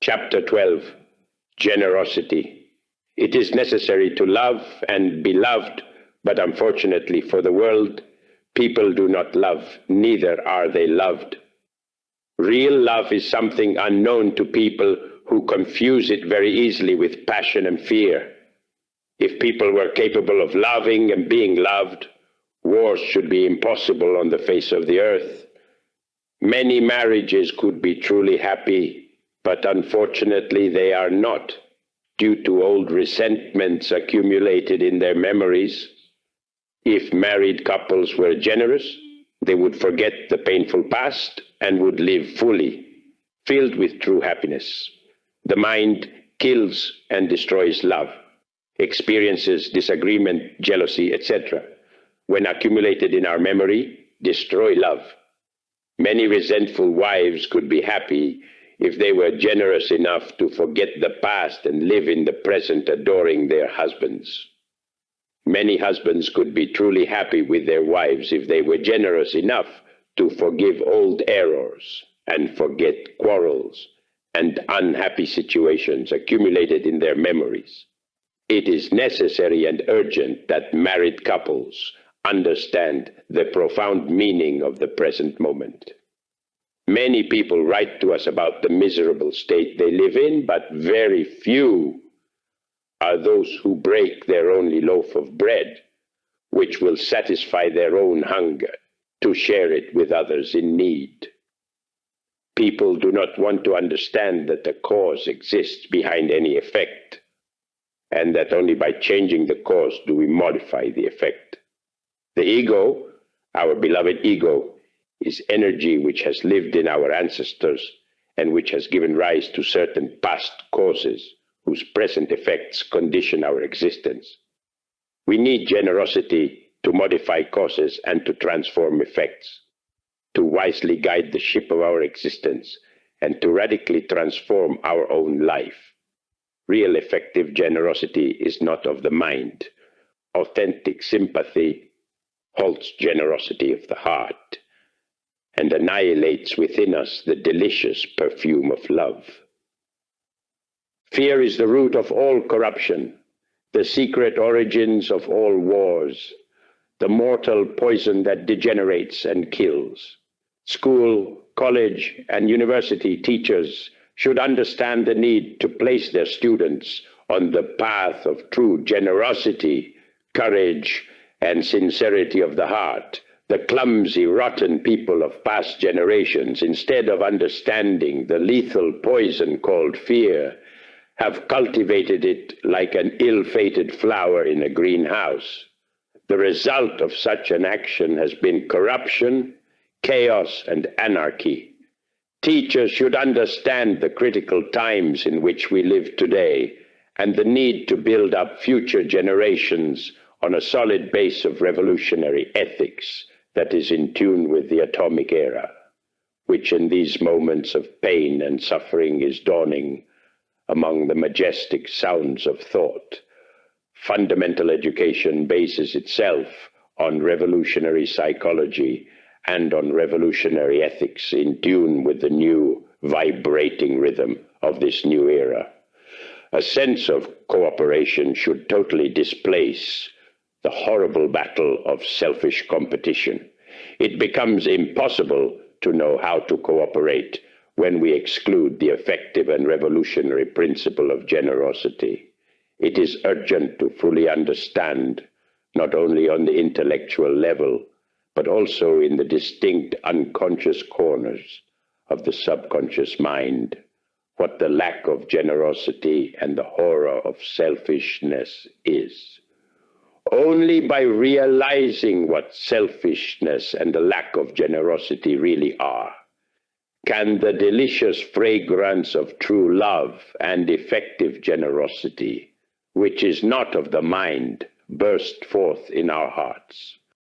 Chapter 12, Generosity. It is necessary to love and be loved, but unfortunately for the world, people do not love, neither are they loved. Real love is something unknown to people who confuse it very easily with passion and fear. If people were capable of loving and being loved, wars should be impossible on the face of the earth. Many marriages could be truly happy, but unfortunately they are not, due to old resentments accumulated in their memories. If married couples were generous, they would forget the painful past and would live fully, filled with true happiness. The mind kills and destroys love, experiences disagreement, jealousy, etc., when accumulated in our memory, destroy love. Many resentful wives could be happy if they were generous enough to forget the past and live in the present, adoring their husbands. Many husbands could be truly happy with their wives if they were generous enough to forgive old errors and forget quarrels and unhappy situations accumulated in their memories. It is necessary and urgent that married couples understand the profound meaning of the present moment. Many people write to us about the miserable state they live in, but very few are those who break their only loaf of bread, which will satisfy their own hunger, to share it with others in need. People do not want to understand that the cause exists behind any effect, and that only by changing the cause do we modify the effect. The ego, our beloved ego, is energy which has lived in our ancestors and which has given rise to certain past causes whose present effects condition our existence. We need generosity to modify causes and to transform effects, to wisely guide the ship of our existence and to radically transform our own life. Real effective generosity is not of the mind. Authentic sympathy halts generosity of the heart and annihilates within us the delicious perfume of love. Fear is the root of all corruption, the secret origins of all wars, the mortal poison that degenerates and kills. School, college, and university teachers should understand the need to place their students on the path of true generosity, courage, and sincerity of the heart. The clumsy, rotten people of past generations, instead of understanding the lethal poison called fear, have cultivated it like an ill-fated flower in a greenhouse. The result of such an action has been corruption, chaos, and anarchy. Teachers should understand the critical times in which we live today and the need to build up future generations on a solid base of revolutionary ethics that is in tune with the atomic era, which in these moments of pain and suffering is dawning among the majestic sounds of thought. Fundamental education bases itself on revolutionary psychology and on revolutionary ethics in tune with the new vibrating rhythm of this new era. A sense of cooperation should totally displace the horrible battle of selfish competition. It becomes impossible to know how to cooperate when we exclude the effective and revolutionary principle of generosity. It is urgent to fully understand, not only on the intellectual level, but also in the distinct unconscious corners of the subconscious mind, what the lack of generosity and the horror of selfishness is. Only by realizing what selfishness and the lack of generosity really are, can the delicious fragrance of true love and effective generosity, which is not of the mind, burst forth in our hearts.